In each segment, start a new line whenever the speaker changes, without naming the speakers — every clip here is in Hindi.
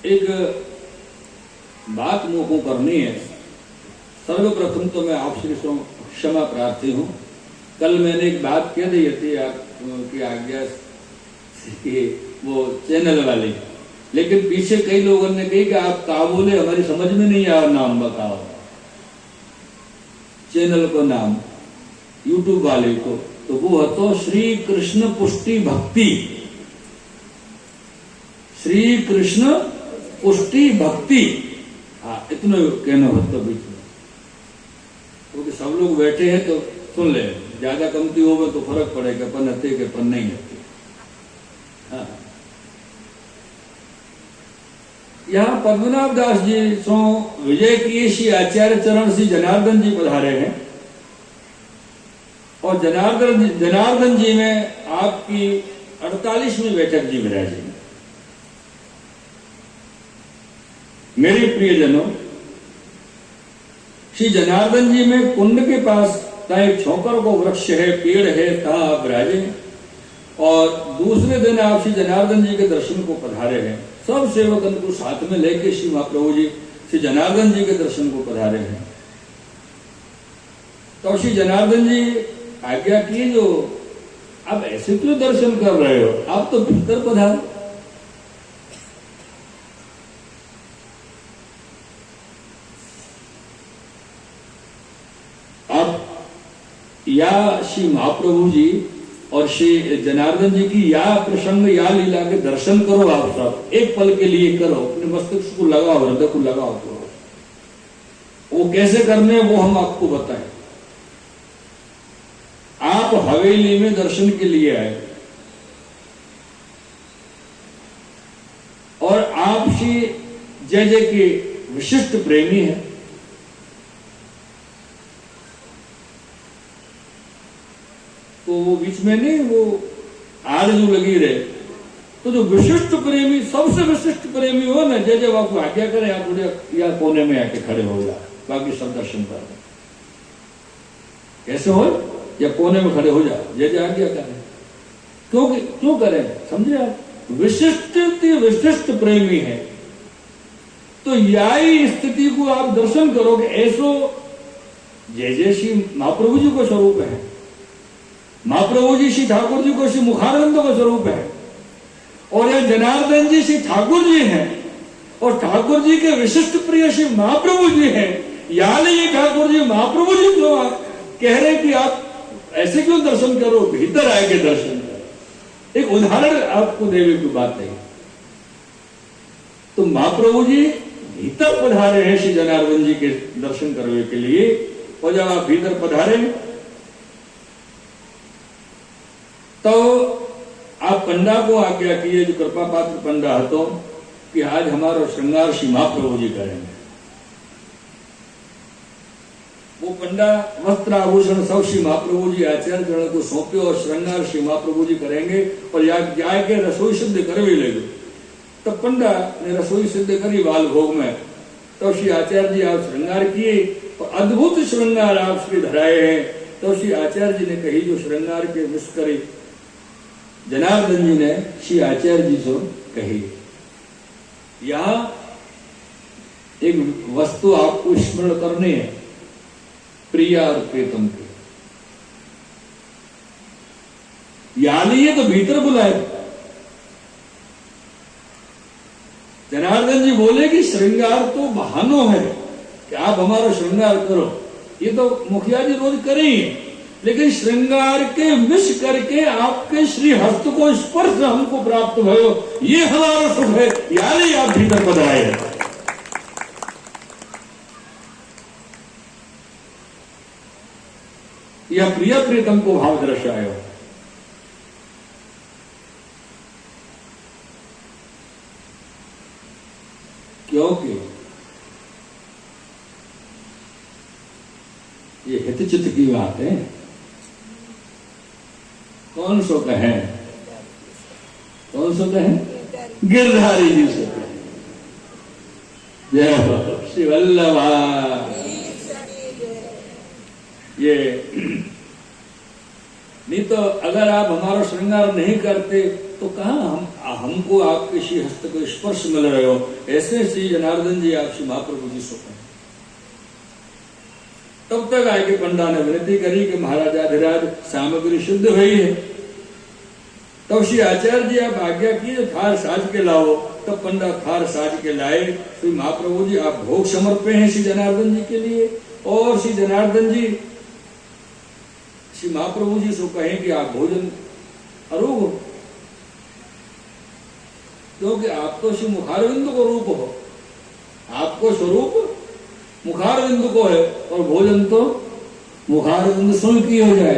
एक बात मुझको करनी है। सर्वप्रथम तो मैं आपसे क्षमा प्रार्थी हूँ। कल मैंने एक बात कह दी थी आपकी आज्ञा से, वो चैनल वाली, लेकिन पीछे कई लोगों ने कही कि आप का बोले, हमारी समझ में नहीं आया, नाम बताओ चैनल को, नाम यूट्यूब वाले को। तो वो तो श्री कृष्ण पुष्टि भक्ति, श्री कृष्ण पुष्टि भक्ति। हाँ, इतना कहना होता बीच में, क्योंकि सब लोग बैठे हैं तो सुन ले, ज्यादा कमती होगा तो फर्क पड़ेगा, पन हते के पन नहीं हते। हाँ, यहाँ पद्मनाभ दास जी सो विजय किए श्री आचार्य चरण श्री जनार्दन जी पधारे हैं, और जनार्दन जी में आपकी 48वीं बैठक जी विराजी। मेरे प्रियजनों, श्री जनार्दन जी में कुंड के पास एक छोकर को वृक्ष है, पेड़ है, ता आप विराजे। और दूसरे दिन आप श्री जनार्दन जी के दर्शन को पधारे हैं। सब सेवकन को साथ में लेके श्री महाप्रभु जी श्री जनार्दन जी के दर्शन को पधारे हैं। तो श्री जनार्दन जी आज्ञा की, जो आप ऐसे क्यों दर्शन कर रहे हो, आप तो भीतर पधारो। अब या श्री महाप्रभु जी और श्री जनार्दन जी की या प्रसंग या लीला के दर्शन करो। आप सब एक पल के लिए करो, अपने मस्तिष्क को लगाओ, हृदय को लगाओ। करो, वो कैसे करने वो हम आपको बताएं। आप हवेली में दर्शन के लिए आए और आप श्री जय जय के विशिष्ट प्रेमी हैं, तो वो बीच में नहीं वो आरज़ू लगी रहे। तो जो विशिष्ट प्रेमी, सबसे विशिष्ट प्रेमी हो ना, जय जय बापू आज्ञा करे, आप थोड़े या कोने में आके खड़े हो जाए, बाकी सब दर्शन कर। कैसे हो, या कोने में खड़े हो जाए, जय जय आज्ञा करें। क्यों करें, समझे आप? विशिष्ट प्रेमी है, तो यही स्थिति को आप दर्शन करोगे। ऐसो जय जय श्री महाप्रभु जी को स्वरूप है, महाप्रभु जी श्री ठाकुर जी को श्री मुखानंद का स्वरूप है, और ये जनार्दन जी श्री ठाकुर जी हैं, और ठाकुर जी के विशिष्ट प्रिय श्री महाप्रभु जी हैं। यानी ये ठाकुर जी महाप्रभु जी जो कह रहे कि आप ऐसे क्यों दर्शन करो, भीतर आएंगे दर्शन करो। एक उदाहरण आपको देने की बात है। तो महाप्रभु जी भीतर पधारे हैं श्री जनार्दन जी के दर्शन करने के लिए, और जब आप भीतर पधारे तो आप पंडा को आज्ञा किए, जो कृपा पात्र पंडा हतो, कि आज हमारा श्रृंगार श्री महाप्रभु जी करेंगे। वो पंडा वस्त्र आभूषण सब श्री महाप्रभु जी आचार्य चरण को सौंपे, और श्रृंगार श्री महाप्रभु जी करेंगे, और जाके रसोई सिद्ध कर भी लेंगे। तब पंडा ने रसोई सिद्ध करी बाल भोग में, तो श्री आचार्य जी आप श्रृंगार किए, और अद्भुत श्रृंगार आप श्री धराए हैं। तो श्री आचार्य जी ने कही, जो श्रृंगार के विष करे, जनार्दन जी ने श्री आचार्य जी से कही। यहां एक वस्तु आपको स्मरण करनी है, प्रिया और प्रीतम की। यानी ये तो भीतर बुलाए। जनार्दन जी बोले कि श्रृंगार तो बहानो है कि आप हमारा श्रृंगार करो, ये तो मुखिया जी रोज करें, लेकिन श्रृंगार के विष करके आपके श्री हस्त को स्पर्श हमको प्राप्त भयो, ये हमारा सुख है। यानी आप भीतर पधारे हैं। यह प्रिय प्रीतम को भाव दर्शायो। क्योंकि ये हितचित की बात है। कौन सो कहे, कौन सो कहे? गिरधारी जी से कहे। जय हो श्री वल्लभा। ये नहीं तो अगर आप हमारा श्रृंगार नहीं करते तो कहां हमको आपके श्री हस्त को स्पर्श मिल रहे हो, ऐसे श्री जनार्दन जी आप श्री महाप्रभु जी सो कहें। तब तक आगे पंडा ने विनती करी कि महाराज अधिराज सामग्री शुद्ध हुई है। तब श्री आचार्य जी आप आज्ञा किए थार साज के लाओ। तब पंडा थार साज के लाए। श्री महाप्रभु जी आप भोग समर्पे हैं श्री जनार्दन जी के लिए, और श्री जनार्दन जी श्री महाप्रभु जी सो कहें कि आप भोजन अरोग हो, क्योंकि आप तो श्री मुखारविंद को रूप हो, आपको स्वरूप मुखारविंद को है, और भोजन तो मुखारविंद सुन की हो जाए,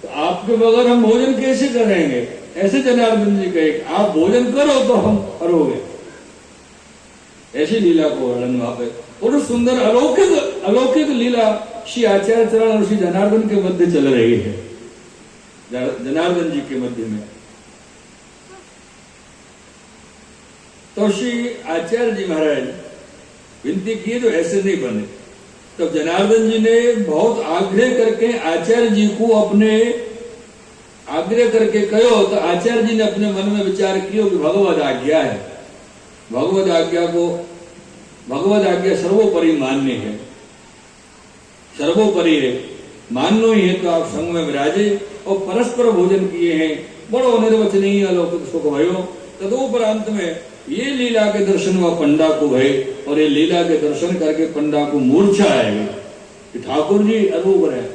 तो आपके बगैर हम भोजन कैसे करेंगे? ऐसे जनार्दन जी कहे आप भोजन करो तो हम करोगे। ऐसी लीला को वर्णन वहां पे, और सुंदर अलौकिक अलौकिक लीला श्री आचार्य चरण और श्री जनार्दन के मध्य चल रही है, जनार्दन जी के मध्य में। तो श्री आचार्य जी महाराज विनती किए तो ऐसे नहीं बने। तब जनार्दन जी ने बहुत आग्रह करके आचार्य जी को अपने आग्रह करके कहो, तो आचार्य जी ने अपने मन में विचार किया कि भगवद आज्ञा है, भगवद आज्ञा को, भगवद आज्ञा सर्वोपरि मान्य है, सर्वोपरि है, मानो ही है। तो आप संग में विराजे और परस्पर भोजन किए हैं, बड़ो निर्वचनीय अलौकिक सुख भयो। तदुपरांत में ये लीला के दर्शन हुआ पंडा को भय, और ये लीला के दर्शन करके पंडा को मूर्छा आएगी कि ठाकुर जी अरूप है।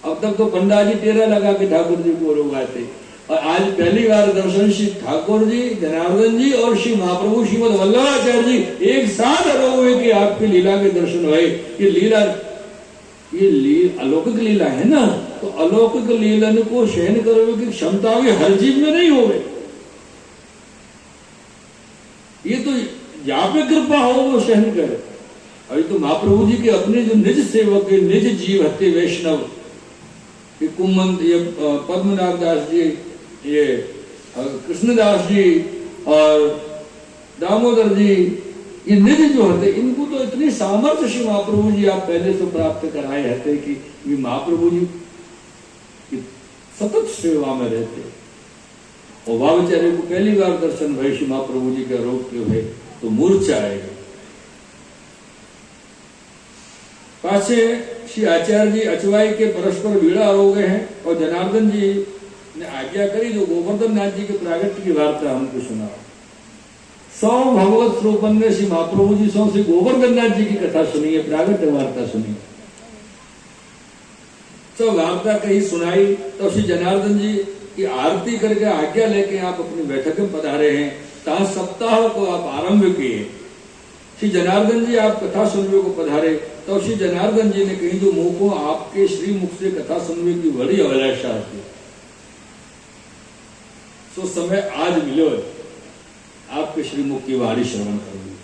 अब तक तो पंडा जी टेरा लगा के ठाकुर जी को रोगाते, और आज पहली बार दर्शन श्री ठाकुर जी, जनार्दन जी और श्री महाप्रभु श्रीमद वल्लभाचार्य जी एक साथ अरोग हुए कि आपकी लीला के दर्शन हुए। ये लीला, ये अलौकिक लीला है ना, तो अलौकिक लीलन को सहन करने की क्षमता भी हर जीव में नहीं हो गई। ये तो जहां पे कृपा हो वो सहन करे। अभी तो महाप्रभु जी के अपने जो निज सेवक है, निज जीव हते वैष्णव, ये कुमंत, ये पद्मनाभ दास जी, ये कृष्णदास जी और दामोदर जी, ये निज जो होते, इनको तो इतनी सामर्थ्य श्री महाप्रभु जी आप पहले से प्राप्त कराए रहते कि ये महाप्रभु जी सतत सेवा में रहते। और वह बेचारे को पहली बार दर्शन भय श्री महाप्रभु जी के रोग के हुए तो मूर्छा आएगा। पाछे श्री आचार्य जी अचवाई के परस्पर भीड़ा हो गए हैं, और जनार्दन जी ने आज्ञा करी जो गोवर्धन नाथ जी के प्रागट्य की वार्ता हमको सुना। 100 भगवत स्वरूपन ने श्री महाप्रभु जी सौ श्री गोवर्धन नाथ जी की कथा सुनी है, प्रागट्य वार्ता सुनी। तो वार्ता कही सुनाई, तो श्री जनार्दन जी की आरती करके आज्ञा लेके आप अपनी बैठक में पधारे हैं। तहाँ सप्ताह को आप आरंभ किए। श्री जनार्दन जी आप कथा सुनने को पधारे, तो श्री जनार्दन जी ने कहीं जो मुंह को आपके श्री मुख से कथा सुनने की बड़ी अभिलाषा थी, सो समय आज मिलो आपके श्री मुख की वाणी श्रवण करूंगी।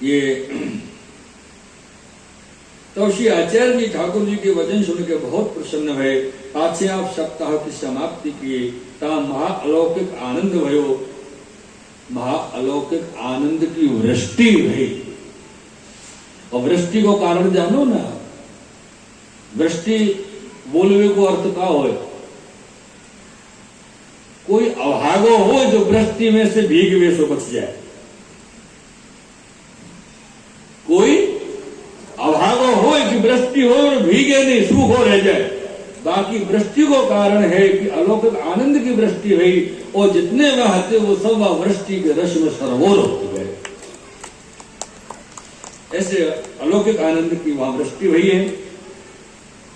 ये तो श्री आचार्य जी ठाकुर जी के वचन सुन के बहुत प्रसन्न हुए। पाछे आप सप्ताह की समाप्ति किए, ता महाअलौकिक आनंद भयो, महाअलौकिक आनंद की वृष्टि हुई। और वृष्टि को कारण जानो ना, वृष्टि बोलवे को अर्थ का हो, कोई अभागो हो जो वृष्टि में से भीगवे सो बच जाए, कोई अभागो हो कि वृष्टि हो और भीगे नहीं, सूख हो रह जाए। बाकी वृष्टि को कारण है कि अलौकिक आनंद की वृष्टि हुई, और जितने वह थे वो सब वह वृष्टि के रस में सरोवर हो गए। ऐसे अलौकिक आनंद की वहां वृष्टि हुई है।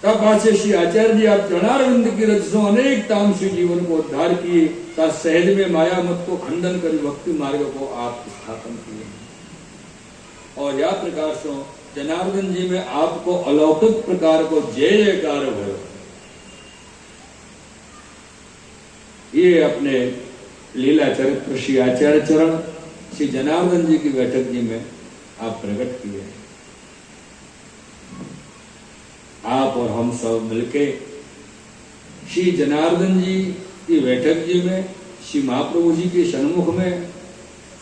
तब पाछे श्री आचार्य जी आप चरणारविंद की रजसों अनेक तामसी जीवन को उद्धार किए, ता सहज में माया मत को खंडन कर भक्ति मार्ग को आप स्थापन किए। और या प्रकार से जनार्दन जी में आपको अलौकिक प्रकार को जय जयकार भयो। ये अपने लीला चरित्र श्री आचार्य चरण श्री जनार्दन जी की बैठक जी में आप प्रकट किए। आप और हम सब मिलके श्री जनार्दन जी की बैठक जी में श्री महाप्रभु जी के सन्मुख में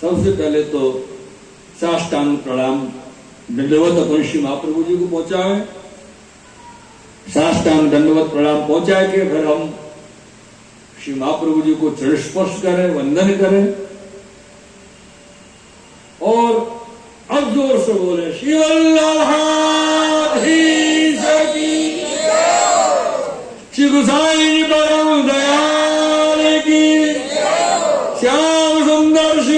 सबसे पहले तो साष्टांग प्रणाम दंडवत अपन श्री महाप्रभु जी को पहुंचाए। साष्टांग दंडवत प्रणाम पहुंचा के फिर हम श्री महाप्रभु जी को चरण स्पर्श करें, वंदन करें और अब जोर से बोले श्री वल्लभाधीश की, श्री गोसाई परम दयाल की, श्याम सुंदर श्री